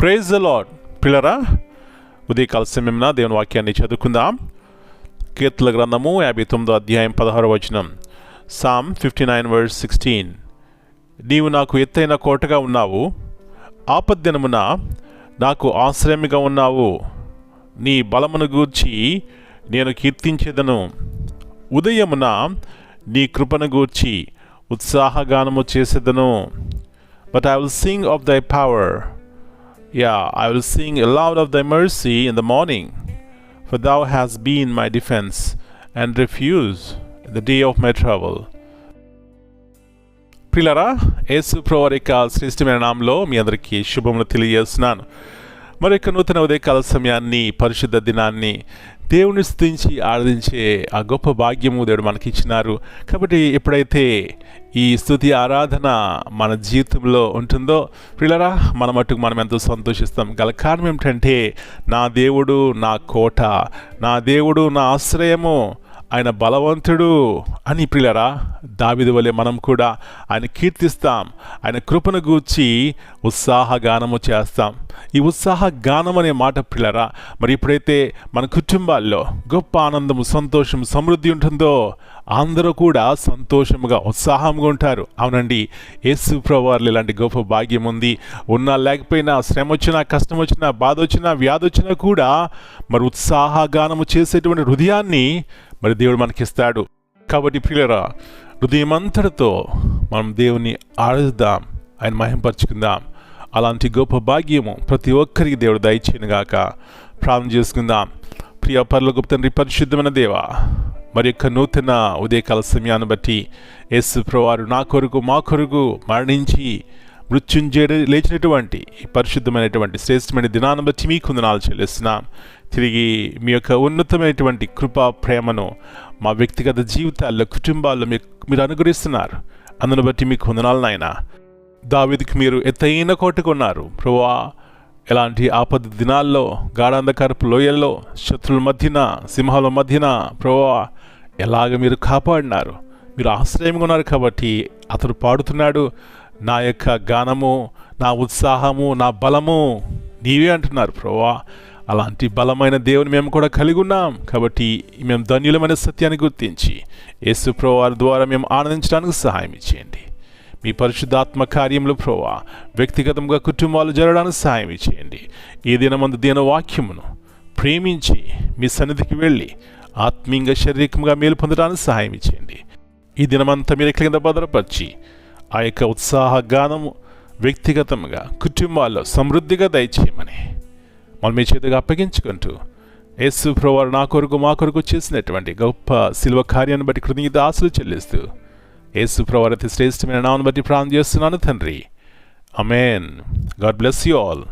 Praise the lord. పిల్లరా, ఉదయకాల సమయమున దేవుని వాక్యాన్ని చదువుకుందాం. కీర్తనల గ్రంథము 59 అధ్యాయం 16 వచనం. సామ్ 59:16. నీవు నాకు ఎత్తైన కోటగా ఉన్నావు, ఆపద్దినమున నాకు ఆశ్రయముగా ఉన్నావు. నీ బలమును గూర్చి నేను కీర్తించేదను. ఉదయమున నీ కృపను గూర్చి ఉత్సాహగానము చేసేదను. But I will sing of దై power. I will sing aloud of thy mercy in the morning, for thou hast been my defense and refuge in the day of my trouble. ప్రియులారా, యేసు ప్రభువారి యొక్క శ్రేష్టమైన నామములో మీ అందరికీ శుభములు తెలియజేస్తున్నాను. మరొక నూతన ఉదయకాల సమయాన్ని, పరిశుద్ధ దినాన్ని దేవుని స్తుతించి ఆరాధించే ఆ గొప్ప భాగ్యము దేవుడు మనకి ఇచ్చినారు. కాబట్టి ఎప్పుడైతే ఈ స్తుతి ఆరాధన మన జీవితంలో ఉంటుందో ప్రియులారా, మన మట్టుకు మనం ఎంతో సంతోషిస్తాం. గల కారణం ఏమిటంటే, నా దేవుడు నా కోట, నా దేవుడు నా ఆశ్రయము, ఆయన బలవంతుడు అని ప్రియులారా దావీదు వలె మనం కూడా ఆయన కీర్తిస్తాం. ఆయన కృపను గూర్చి ఉత్సాహగానము చేస్తాం. ఈ ఉత్సాహగానం అనే మాట ప్రియులారా, మరి ఎప్పుడైతే మన కుటుంబాల్లో గొప్ప ఆనందము, సంతోషం, సమృద్ధి ఉంటుందో అందరూ కూడా సంతోషముగా, ఉత్సాహంగా ఉంటారు. అవునండి, యేసు ప్రభువారిలో ఇలాంటి గొప్ప భాగ్యం ఉంది. ఉన్నా లేకపోయినా, శ్రమ వచ్చినా, కష్టం వచ్చినా, బాధ వచ్చినా, వ్యాధి వచ్చినా కూడా మరి ఉత్సాహగానము చేసేటువంటి హృదయాన్ని మరి దేవుడు మనకిస్తాడు. కాబట్టి ప్రియులారా, హృదయమంతటితో మనం దేవుని ఆరాధిద్దాం, ఆయన మహింపరచుకుందాం. అలాంటి గొప్ప భాగ్యము ప్రతి ఒక్కరికి దేవుడు దయచేయనుగాక. ప్రార్థన చేసుకుందాం. ప్రియ పరలోకపు తండ్రి, పరిశుద్ధమైన దేవా, మరి యొక్క నూతన ఉదయకాల సమయాన్ని బట్టి యేసు ప్రభువారు నా కొరకు, మా కొరకు మరణించి మృత్యుంజయ లేచినటువంటి ఈ పరిశుద్ధమైనటువంటి శ్రేష్టమైన దినాన్ని బట్టి మీకు వందనాలు చెల్లిస్తున్నాం. తిరిగి మీ యొక్క ఉన్నతమైనటువంటి కృపా ప్రేమను మా వ్యక్తిగత జీవితాల్లో, కుటుంబాల్లో మీరు అనుగ్రహిస్తున్నారు. అందును బట్టి మీకు వందనాలు నాయనా. దావీదుకి మీరు ఎత్తైన కోటకు ఉన్నారు ప్రభువా. ఎలాంటి ఆపద దినాల్లో, గాఢాంధకారపు లోయల్లో, శత్రువుల మధ్యన, సింహాల మధ్యన ప్రభువా ఎలాగ మీరు కాపాడినారు. మీరు ఆశ్రయంగా ఉన్నారు కాబట్టి అతడు పాడుతున్నాడు, నా యొక్క గానము, నా ఉత్సాహము, నా బలము నీవే అంటున్నారు ప్రభువా. అలాంటి బలమైన దేవుని మేము కూడా కలిగి ఉన్నాం. కాబట్టి మేము ధన్యులమైన సత్యాన్ని గుర్తించి యేసు ప్రభువారి ద్వారా మేము ఆనందించడానికి సహాయం ఇచ్చేయండి. మీ పరిశుద్ధాత్మ కార్యములు ప్రభువా వ్యక్తిగతంగా కుటుంబాలు జరగడానికి సహాయం ఇచ్చేయండి. ఈ దినమందు దీన వాక్యమును ప్రేమించి మీ సన్నిధికి వెళ్ళి ఆత్మీయంగా, శారీరకంగా మేలు పొందడానికి సహాయం ఇచ్చేయండి. ఈ దినమంతా మీరు ఎక్కడి కింద భద్రపరిచి ఆ యొక్క ఉత్సాహ గానము వ్యక్తిగతంగా, కుటుంబాల్లో సమృద్ధిగా దయచేయమని మనం మీ చేతిగా అప్పగించుకుంటూ యేసు ప్రభువారు నా కొరకు, మా కొరకు చేసినటువంటి గొప్ప శిలువ కార్యాన్ని బట్టి కృతజ్ఞత ఆశలు చెల్లిస్తూ యేసు ప్రభువారి అతి శ్రేష్టమైన నామమును బట్టి ప్రార్థన చేస్తున్నాను తండ్రి. Amen. God bless you all.